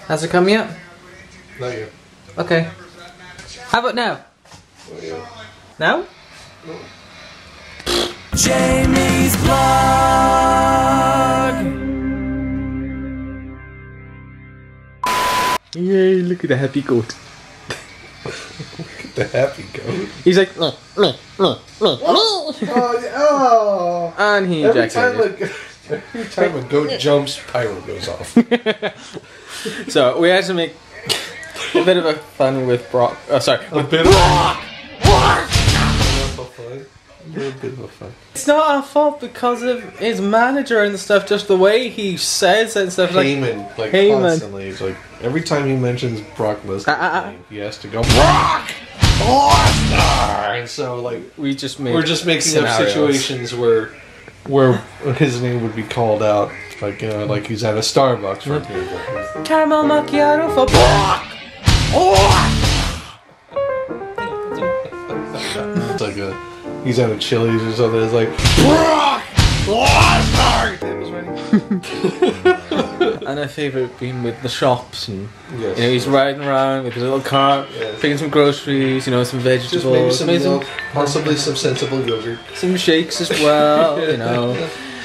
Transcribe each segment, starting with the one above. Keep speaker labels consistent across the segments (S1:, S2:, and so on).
S1: Has it come yet?
S2: Not yet.
S1: Okay. How about now?
S2: Oh, yeah.
S1: Now?
S2: No.
S1: Jamie's vlog! Yay, look at the happy goat.
S2: Look at the happy goat.
S1: He's like,
S2: Oh,
S1: and he ejaculated.
S2: Every time a goat jumps, pyro goes off.
S1: So we had to make a bit of a fun with Brock. Oh, sorry.
S2: A bit of fun. A bit of a fun.
S1: It's not our fault because of his manager and stuff. Just the way he says and stuff.
S2: Heyman, like constantly. He's like every time he mentions Brock Lesnar's name, he has to go Brock Lesnar. And so like we're just making up situations where his name would be called out, like like he's at a Starbucks, for example.
S1: Caramel macchiato for Brock.
S2: It's like he's at a Chili's or something. It's like Brock Lesnar.
S1: And a favourite being with the shops, and
S2: yes,
S1: he's riding around with his little cart, picking some groceries, some vegetables,
S2: just maybe some milk, possibly some sensible yogurt,
S1: some shakes as well,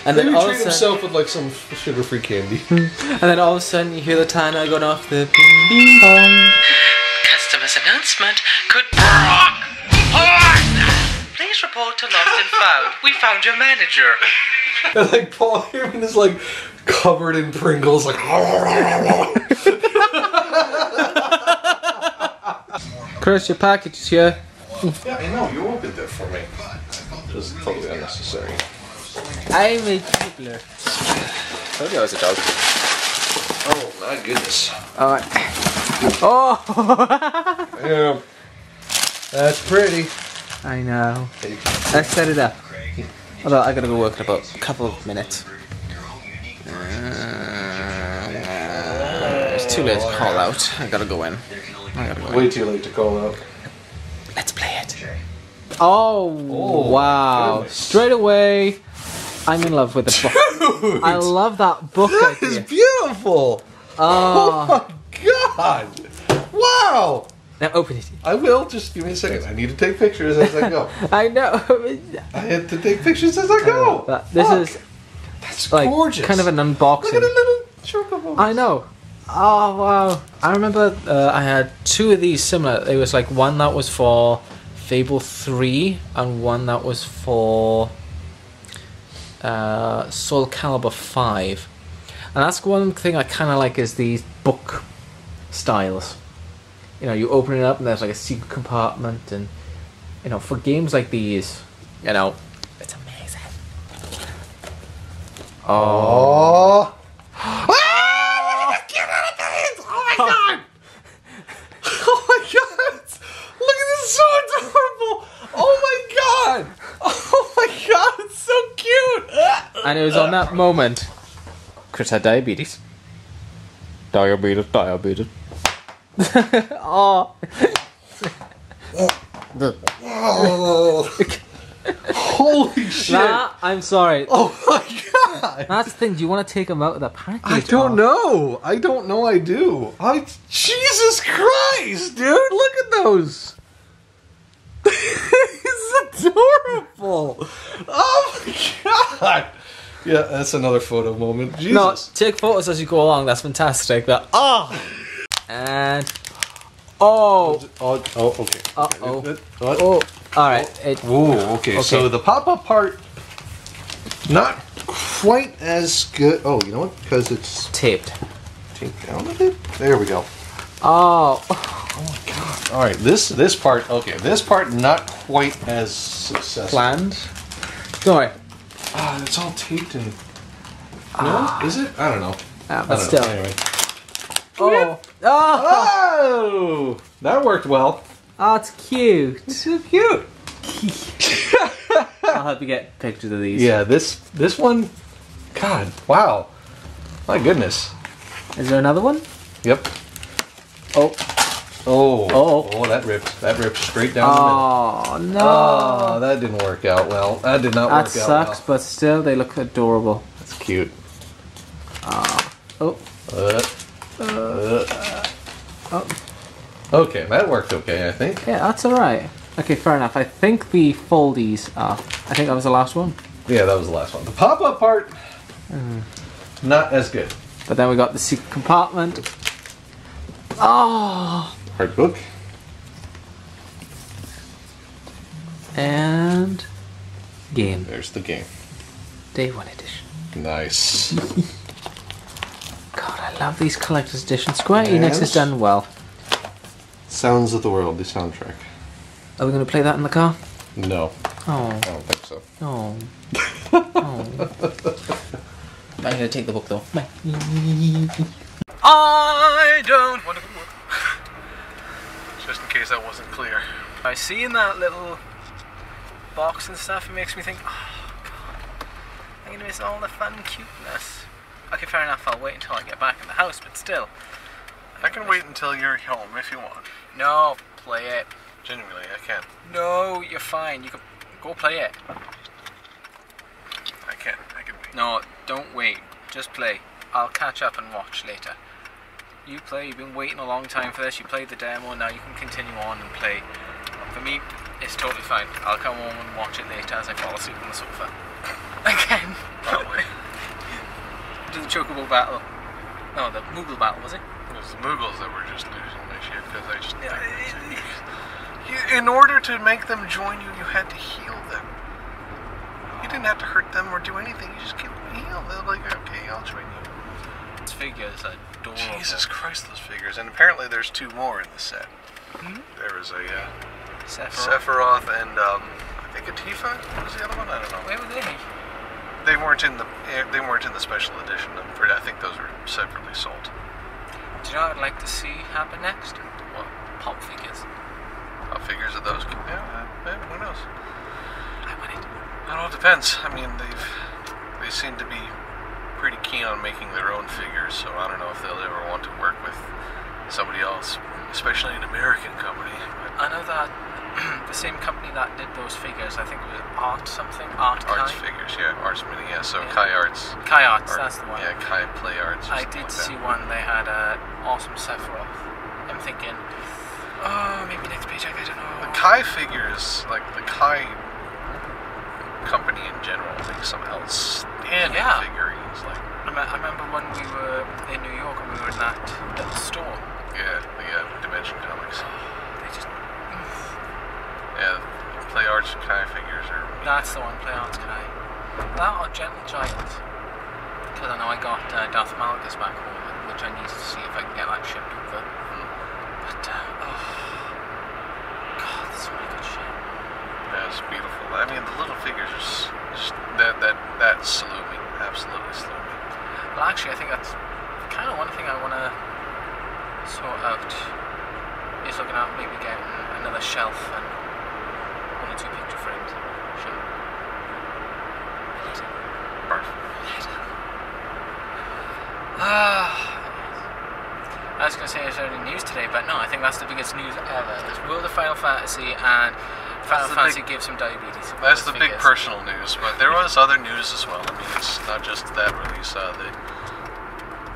S1: And then all
S2: treat himself with like some sugar-free candy.
S1: And then all of a sudden you hear the timer going off the bing bing bong. Customer's announcement. Could Brock please report to lost and found. We found your manager.
S2: And like Paul Heyman is like covered in Pringles, like.
S1: Chris, your package is here.
S2: Yeah, I know. You opened it for me. Just totally unnecessary.
S1: I'm a tickler. Told you I was a dog.
S2: Oh my goodness.
S1: Alright. Oh!
S2: Yeah. That's pretty.
S1: I know. Let's set it up. Although I gotta go work in about a couple of minutes. It's too late to call out. I gotta go in.
S2: Way too late to call out.
S1: Let's play it. Oh wow.
S2: Goodness.
S1: Straight away, I'm in love with the book.
S2: Dude,
S1: I love that book
S2: that
S1: idea.
S2: is beautiful. Oh my god. Wow.
S1: Now open it.
S2: I will. Just give me a second. I need to take pictures as I go.
S1: I know.
S2: I had to take pictures as I go.
S1: That's like
S2: gorgeous.
S1: kind of an unboxing.
S2: Look at a little chocobo.
S1: I know. Oh wow. I remember I had two of these similar. It was like one that was for Fable 3 and one that was for Soul Calibur 5. And that's one thing I kind of like is these book styles. You open it up and there's like a secret compartment, and for games like these, it's amazing.
S2: Oh.
S1: Oh my god!
S2: Oh my god! Look at this, so adorable! Oh my god! Oh my god, it's so cute!
S1: And it was on that moment Chris had diabetes. Diabetes. Oh.
S2: Oh. Holy shit!
S1: I'm sorry.
S2: Oh my god!
S1: That's the thing. Do you want to take them out of the package?
S2: I don't know. I don't know. I do. Jesus Christ, dude! Look at those. It's adorable. Oh my god! Yeah, that's another photo moment. Jesus.
S1: No, take photos as you go along. That's fantastic. And
S2: okay.
S1: Oh. All right.
S2: Okay. So the pop-up part, not quite as good. Oh, you know what? Because it's
S1: taped
S2: down a bit. There we go.
S1: Oh.
S2: Oh my god. All right. This part. Okay. This part not quite as successful.
S1: Planned. Don't worry.
S2: It's all taped in. No, is it? I don't know.
S1: But still.
S2: Anyway.
S1: Oh.
S2: Oh. That worked well.
S1: Oh, it's cute.
S2: It's so cute.
S1: I'll help you get pictures of these.
S2: Yeah, this one. God, wow. My goodness.
S1: Is there another one?
S2: Yep. Oh, that ripped. That ripped straight down the middle.
S1: Oh, no.
S2: Oh, that didn't work out well. That did not work out well.
S1: That sucks, but still, they look adorable.
S2: That's cute.
S1: Oh. Oh.
S2: Okay, that worked okay, I think.
S1: Yeah, that's alright. Okay, fair enough. I think the foldies are... I think that was the last one.
S2: Yeah, that was the last one. The pop-up part, not as good.
S1: But then we got the secret compartment. Oh!
S2: Art book.
S1: And... game.
S2: There's the game.
S1: Day 1 edition.
S2: Nice.
S1: God, I love these collector's editions. Square Enix has done well.
S2: Sounds of the World, the soundtrack.
S1: Are we going to play that in the car?
S2: No.
S1: Oh.
S2: I don't think so.
S1: Oh. Oh. I'm going to take the book though. Bye. I don't want to go.
S2: Just in case that wasn't clear.
S1: I see in that little box and stuff, it makes me think, oh god, I'm going to miss all the fun cuteness. Okay, fair enough, I'll wait until I get back in the house, but still.
S2: I can wait until you're home if you want.
S1: No, play it.
S2: Genuinely, I can.
S1: No, you're fine. You can go play it.
S2: I can wait.
S1: No, don't wait. Just play. I'll catch up and watch later. You play. You've been waiting a long time for this. You played the demo. Now you can continue on and play. For me, it's totally fine. I'll come home and watch it later as I fall asleep on the sofa. Again.
S2: Probably.
S1: Do the Chocobo battle. No, the Moogle battle, was it?
S2: It was the Moogles that were just losing my shit because I just... in order to make them join you, you had to heal them. You didn't have to hurt them or do anything. You just give them a heal. They're like, okay, I'll join you.
S1: Those figures are adorable.
S2: Jesus Christ, those figures. And apparently there's 2 more in the set. There was a Sephiroth and I think a Tifa was the other one. I don't know.
S1: Where were they?
S2: They weren't in the special edition. I think those were separately sold.
S1: Do you know what I'd like to see happen next?
S2: What?
S1: Pop figures.
S2: Pop figures of those? Yeah, who knows?
S1: I want it.
S2: It all depends. I mean, they seem to be pretty keen on making their own figures, so I don't know if they'll ever want to work with somebody else, especially an American company.
S1: I know that the same company that did those figures, I think it was Arts
S2: Figures, yeah, Arts Mini, yeah, so yeah. Kai Arts.
S1: Kai Arts, that's the one.
S2: Yeah, Kai Play Arts.
S1: I did see one, they had an awesome Sephiroth. I'm thinking, oh, maybe next paycheck, I don't know.
S2: The Kai figures, like the Kai company in general, like some outstanding figurines. Like
S1: I remember when we were in New York and we were in that little store.
S2: Yeah, the Dimension Comics.
S1: They just...
S2: Yeah, Play Arts Kai figures are...
S1: That's the one, Play Arts Kai. That or Gentle Giants. Because I know I got Darth Malgus back home, which I need to see if I can get that shipped over. But, God, there's so many good shit.
S2: Yeah, it's beautiful. I mean, the little figures are just that salute me. Absolutely salute me.
S1: Well, actually, I think that's kind of one thing I want to sort out. Is looking at maybe getting another shelf and 1 or 2 picture frames. Sure. I was going to say there's only news today, but no, I think that's the biggest news ever. It's World of Final Fantasy and Final Fantasy gives him diabetes.
S2: That's the big personal news, but there was other news as well. I mean, it's not just that release. The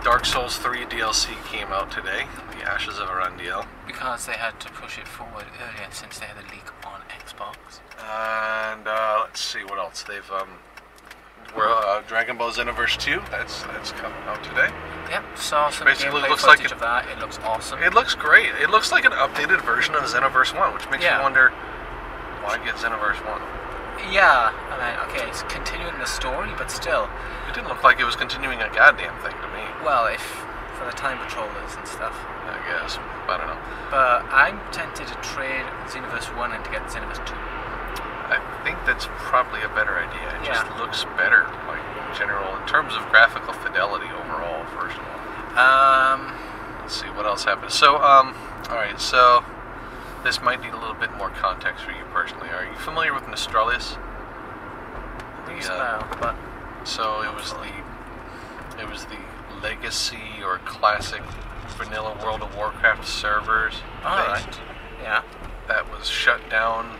S2: Dark Souls 3 DLC came out today, The Ashes of Arandiel.
S1: Because they had to push it forward earlier since they had a leak on Xbox.
S2: And let's see what else. They've Dragon Ball Xenoverse 2, that's coming out today.
S1: Yep, saw some gameplay footage of that. It looks awesome.
S2: It looks great. It looks like an updated version of Xenoverse 1, which makes you wonder, why get Xenoverse 1?
S1: Yeah, I mean, okay, it's continuing the story, but still.
S2: It didn't look like it was continuing a goddamn thing to me.
S1: Well, if for the time patrollers and stuff.
S2: I guess. I don't know.
S1: But I'm tempted to trade Xenoverse 1 and to get Xenoverse 2.
S2: I think that's probably a better idea. It just looks better, like in general, in terms of graphical fidelity overall, first of all. Let's see, what else happened? So, alright, so this might need a little bit more context for you personally. Are you familiar with Nostralis?
S1: But
S2: so it was the legacy or classic vanilla World of Warcraft servers.
S1: Alright. Yeah.
S2: That was shut down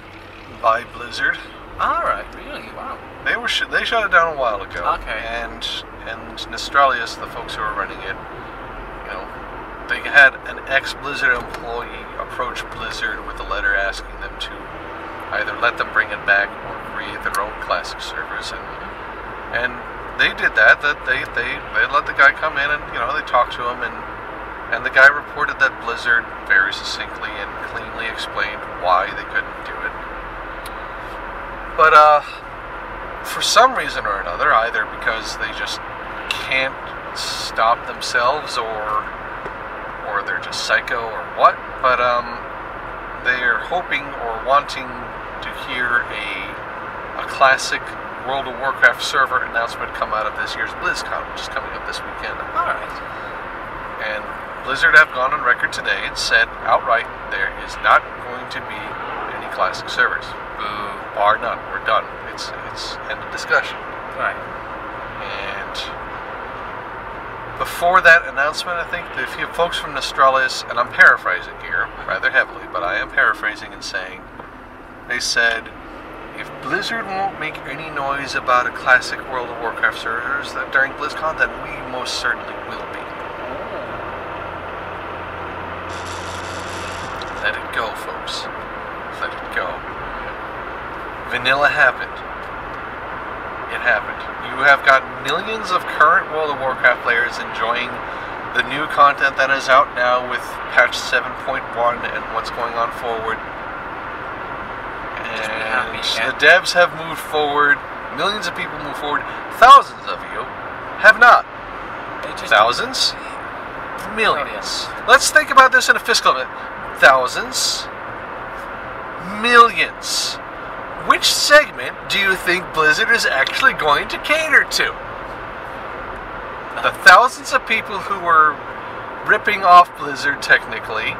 S2: by Blizzard.
S1: Alright, really? Wow.
S2: They shut it down a while ago.
S1: Okay.
S2: And Nostralis, the folks who are running it, they had an ex-Blizzard employee approach Blizzard with a letter asking them to either let them bring it back or create their own classic servers, and they did that. That they let the guy come in and they talked to him, and the guy reported that Blizzard very succinctly and cleanly explained why they couldn't do it. But for some reason or another, either because they just can't stop themselves or they're just psycho or what, but they're hoping or wanting to hear a classic World of Warcraft server announcement come out of this year's BlizzCon, which is coming up this weekend.
S3: Alright.
S2: And Blizzard have gone on record today and said outright there is not going to be any classic servers. Boo. Bar none. We're done. It's end of discussion.
S3: Right.
S2: And before that announcement, I think if you folks from Nostralis, and I'm paraphrasing here rather heavily, but I am paraphrasing and saying, they said, if Blizzard won't make any noise about a classic World of Warcraft servers during BlizzCon, then we most certainly will be. Let it go, folks. Let it go. Vanilla happened. It happened. You have got millions of current World of Warcraft players enjoying the new content that is out now with patch 7.1 and what's going on forward. And the devs have moved forward. Millions of people move forward. Thousands of you have not. Thousands? Millions. Let's think about this in a fiscal minute. Thousands. Millions. Which segment do you think Blizzard is actually going to cater to? The thousands of people who were ripping off Blizzard technically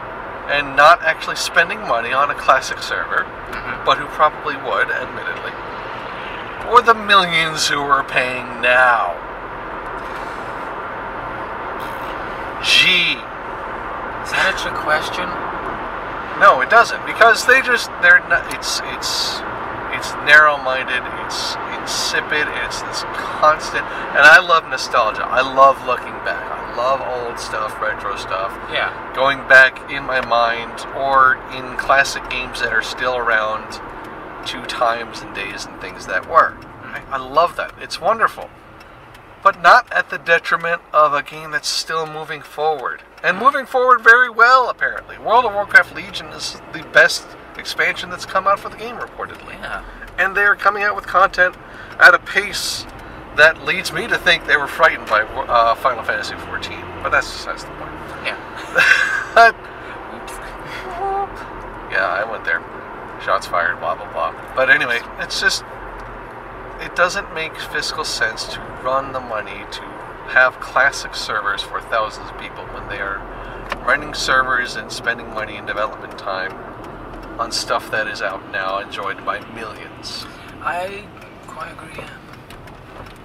S2: and not actually spending money on a classic server, but who probably would, admittedly, or the millions who are paying now? Gee.
S3: Is that a trick question?
S2: No, it doesn't, because they're not, it's narrow-minded, it's insipid, it's this constant, and I love nostalgia. I love looking back. I love old stuff, retro stuff.
S3: Yeah.
S2: Going back in my mind, or in classic games that are still around to times and days and things that were. I love that. It's wonderful. But not at the detriment of a game that's still moving forward. And moving forward very well, apparently. World of Warcraft Legion is the best expansion that's come out for the game, reportedly.
S3: Yeah.
S2: And they're coming out with content at a pace that leads me to think they were frightened by Final Fantasy XIV. But that's besides the point.
S3: Yeah.
S2: Yeah, I went there. Shots fired, blah, blah, blah. But anyway, it's just... It doesn't make fiscal sense to run the money to have classic servers for thousands of people when they are running servers and spending money and development time on stuff that is out now, enjoyed by millions.
S3: I quite agree.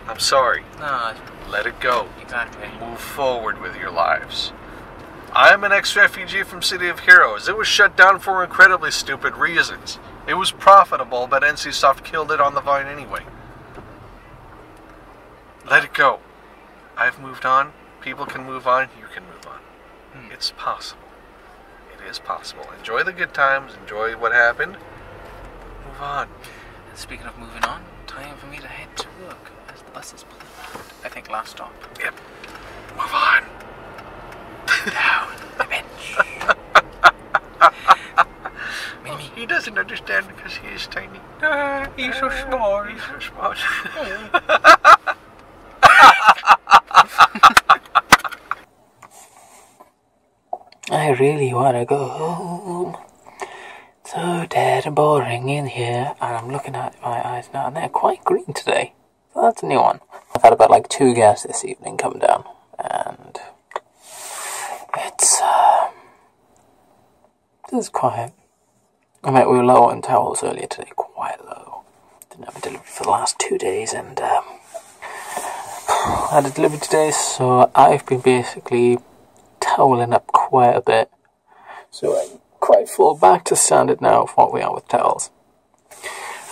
S2: I'm sorry.
S3: No.
S2: Let it go.
S3: Exactly.
S2: Move forward with your lives. I'm an ex-refugee from City of Heroes. It was shut down for incredibly stupid reasons. It was profitable, but NCSoft killed it on the vine anyway. Let it go. I've moved on. People can move on. You can move on. It's possible. It is possible. Enjoy the good times. Enjoy what happened. Move on.
S3: And speaking of moving on, time for me to head to work as the bus is pulling out. I think last stop.
S2: Yep. Move on.
S3: Down the bench. Mimi.
S2: He doesn't understand because he is tiny.
S3: He's so small.
S2: He's so small.
S1: I really want to go home. So dead and boring in here. And I'm looking at my eyes now and they're quite green today. So that's a new one. I've had about like 2 guests this evening come down. And it's quiet. I mean, we were low on towels earlier today. Quite low. Didn't have a delivery for the last 2 days. And I had a delivery today. So I've been basically toweling up quite a bit, so I'm quite full back to standard now of what we are with towels.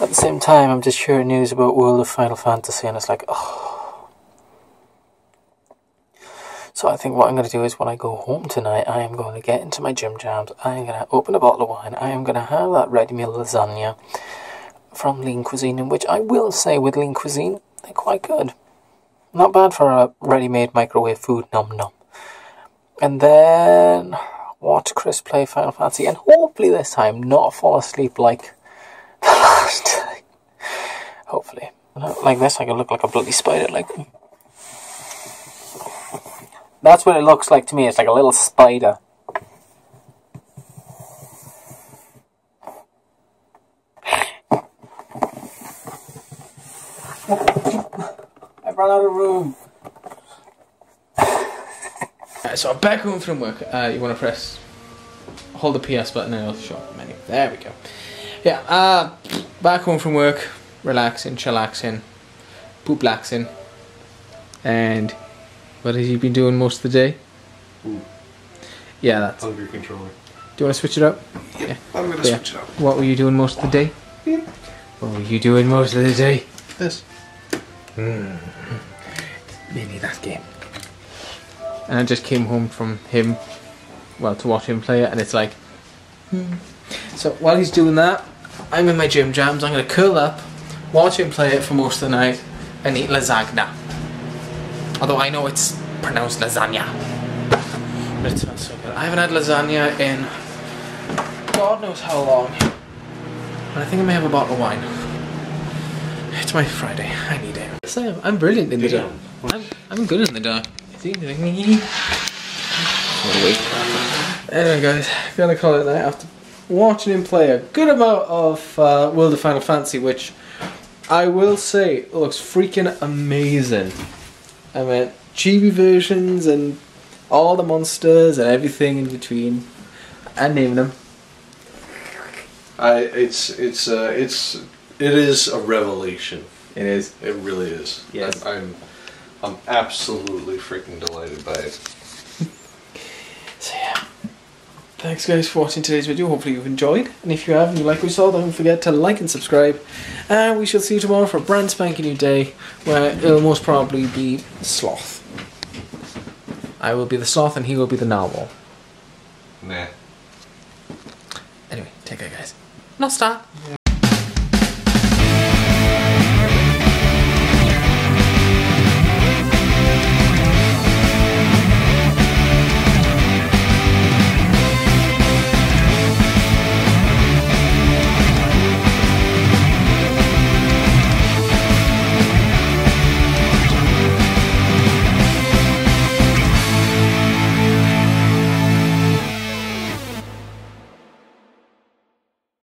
S1: At the same time, I'm just hearing news about World of Final Fantasy, and it's like, oh.
S3: So I think what I'm going to do is when I go home tonight, I am going to get into my gym jams. I am going to open a bottle of wine. I am going to have that ready meal lasagna from Lean Cuisine, in which I will say with Lean Cuisine, they're quite good. Not bad for a ready-made microwave food, nom nom. And then watch Chris play Final Fantasy, and hopefully this time not fall asleep like the last time. Hopefully. Like this, I can look like a bloody spider. Like, that's what it looks like to me. It's like a little spider. I've run out of room.
S1: So I'm back home from work. You want to hold the PS button and it'll show up the menu. There we go. Yeah, back home from work, relaxing, chillaxing, poop-laxing. And what have you been doing most of the day?
S2: Ooh.
S1: Yeah, that's...
S2: Hungry controller.
S1: Do you want to switch it up?
S2: Yeah, I'm going to switch it up.
S1: What were you doing most of the day?
S2: Yeah.
S1: What were you doing most of the day?
S2: This.
S1: Maybe that game. And I just came home from him, well, to watch him play it, and it's like... So while he's doing that, I'm in my gym jams. I'm going to curl up, watch him play it for most of the night, and eat lasagna. Although I know it's pronounced lasagna. But it smells so good. I haven't had lasagna in God knows how long. But I think I may have a bottle of wine. It's my Friday. I need it. So I'm brilliant in the dark. I'm good in the dark. See? What a week. Anyway guys, I'm gonna call it a night after watching him play a good amount of World of Final Fantasy, which I will say looks freaking amazing. I mean, chibi versions and all the monsters and everything in between. And naming them.
S2: It is a revelation.
S1: It is.
S2: It really is.
S1: Yes.
S2: I'm absolutely freaking delighted by it.
S1: So yeah. Thanks guys for watching today's video. Hopefully you've enjoyed. And if you have and you like what you saw, don't forget to like and subscribe. And we shall see you tomorrow for a brand spanking new day where it'll most probably be Sloth. I will be the Sloth and he will be the Narwhal.
S2: Nah.
S1: Anyway, take care guys. No stop.